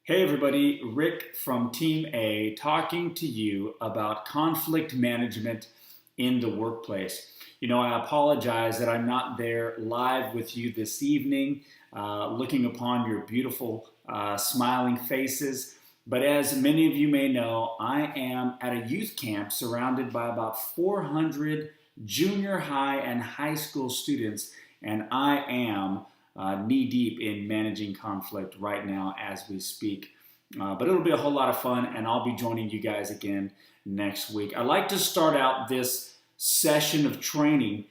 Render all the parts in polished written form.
Hey everybody, Rick from Team A talking to you about conflict management in the workplace. I apologize that I'm not there live with you this evening, looking upon your beautiful smiling faces. But as many of you may know, I am at a youth camp surrounded by about 400 junior high and high school students, and I am knee deep in managing conflict right now as we speak. But it'll be a whole lot of fun, and I'll be joining you guys again next week. I'd like to start out this session of training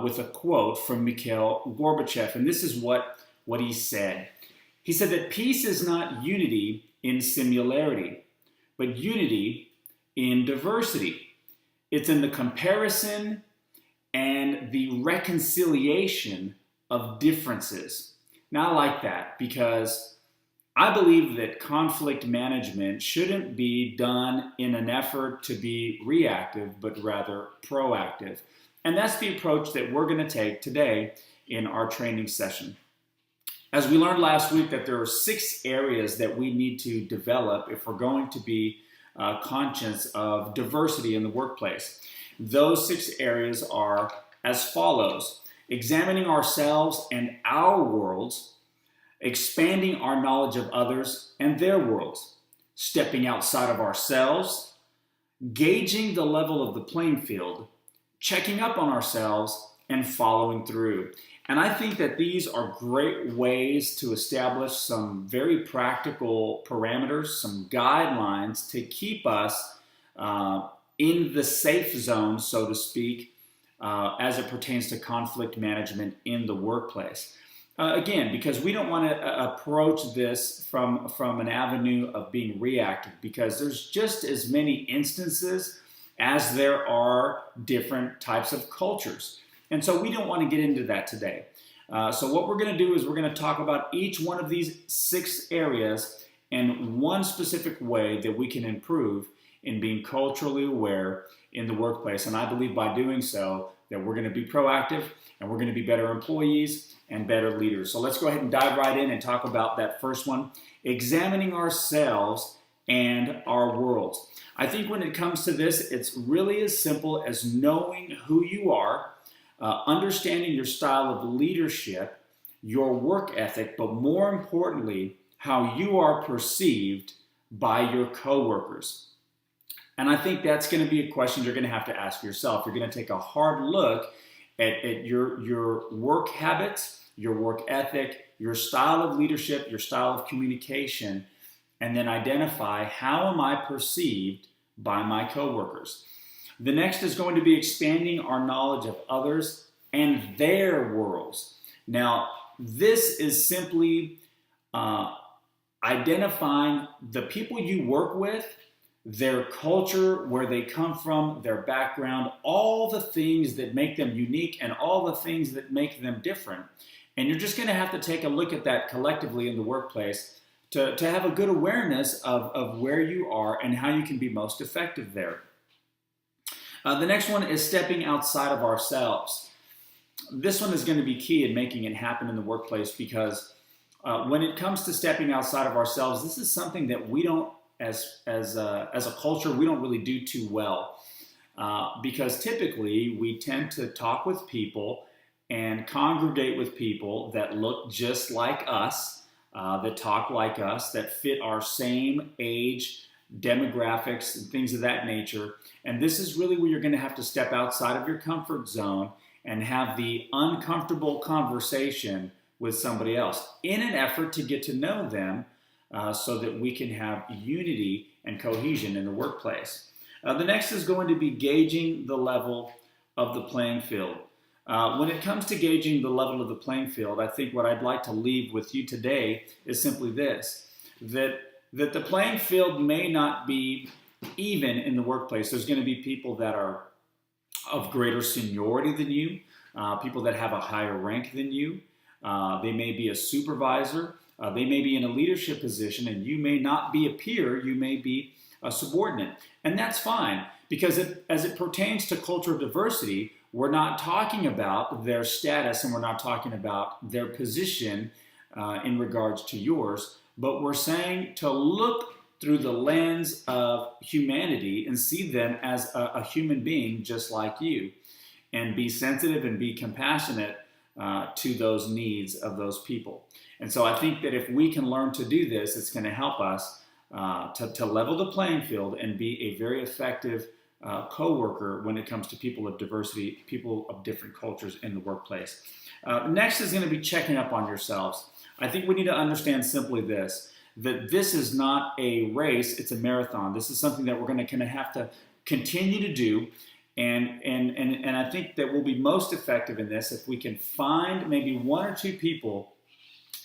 with a quote from Mikhail Gorbachev, and this is what he said. He said that peace is not unity in similarity, but unity in diversity. It's in the comparison and the reconciliation of differences. Now, I like that because I believe that conflict management shouldn't be done in an effort to be reactive, but rather proactive. And that's the approach that we're going to take today in our training session. As we learned last week that there are 6 areas that we need to develop if we're going to be conscious of diversity in the workplace. Those 6 areas are as follows: examining ourselves and our worlds, expanding our knowledge of others and their worlds, stepping outside of ourselves, gauging the level of the playing field, checking up on ourselves, and following through. And I think that these are great ways to establish some very practical parameters, some guidelines to keep us in the safe zone, so to speak, as it pertains to conflict management in the workplace. Again, because we don't want to approach this from an avenue of being reactive, because there's just as many instances as there are different types of cultures. And so we don't want to get into that today. So what we're going to do is we're going to talk about each one of these 6 areas and one specific way that we can improve in being culturally aware in the workplace. And I believe by doing so that we're going to be proactive and we're going to be better employees and better leaders. So let's go ahead and dive right in and talk about that first one: examining ourselves and our worlds. I think when it comes to this, it's really as simple as knowing who you are, understanding your style of leadership, your work ethic, but more importantly, how you are perceived by your coworkers. And I think that's going to be a question you're going to have to ask yourself. You're going to take a hard look at your work habits, your work ethic, your style of leadership, your style of communication, and then identify how am I perceived by my coworkers. The next is going to be expanding our knowledge of others and their worlds. Now, this is simply identifying the people you work with, their culture, where they come from, their background, all the things that make them unique and all the things that make them different. And you're just going to have to take a look at that collectively in the workplace to have a good awareness of where you are and how you can be most effective there. The next one is stepping outside of ourselves. This one is going to be key in making it happen in the workplace because when it comes to stepping outside of ourselves, this is something that we don't, as a culture, we don't really do too well because typically we tend to talk with people and congregate with people that look just like us, that talk like us, that fit our same age, demographics, and things of that nature. And this is really where you're going to have to step outside of your comfort zone and have the uncomfortable conversation with somebody else in an effort to get to know them so that we can have unity and cohesion in the workplace. The next is going to be gauging the level of the playing field. When it comes to gauging the level of the playing field, I think what I'd like to leave with you today is simply this, that the playing field may not be even in the workplace. There's going to be people that are of greater seniority than you, people that have a higher rank than you. They may be a supervisor. They may be in a leadership position, and you may not be a peer. You may be a subordinate. And that's fine, because as it pertains to cultural diversity, we're not talking about their status and we're not talking about their position in regards to yours. but we're saying to look through the lens of humanity and see them as a human being just like you, and be sensitive and be compassionate to those needs of those people. And so I think that if we can learn to do this, it's going to help us to level the playing field and be a very effective co-worker when it comes to people of diversity, people of different cultures in the workplace. Next is going to be checking up on yourselves. I think we need to understand simply this, that this is not a race, it's a marathon. This is something that we're going to kind of have to continue to do. And I think that we'll be most effective in this if we can find maybe one or two people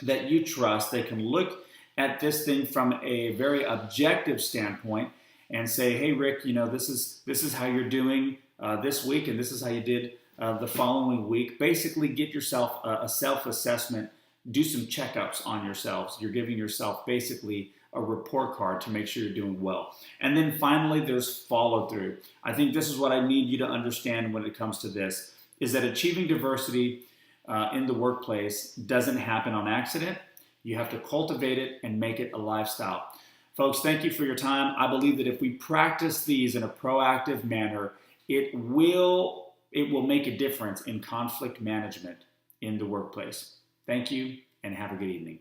that you trust. They can look at this thing from a very objective standpoint and say, hey, Rick, this is how you're doing this week, and this is how you did the following week. Basically, get yourself a self-assessment. Do some checkups on yourselves. You're giving yourself basically a report card to make sure you're doing well. And then finally, there's follow through. I think this is what I need you to understand when it comes to this, is that achieving diversity in the workplace doesn't happen on accident. You have to cultivate it and make it a lifestyle. Folks, thank you for your time. I believe that if we practice these in a proactive manner, it will make a difference in conflict management in the workplace. Thank you, and have a good evening.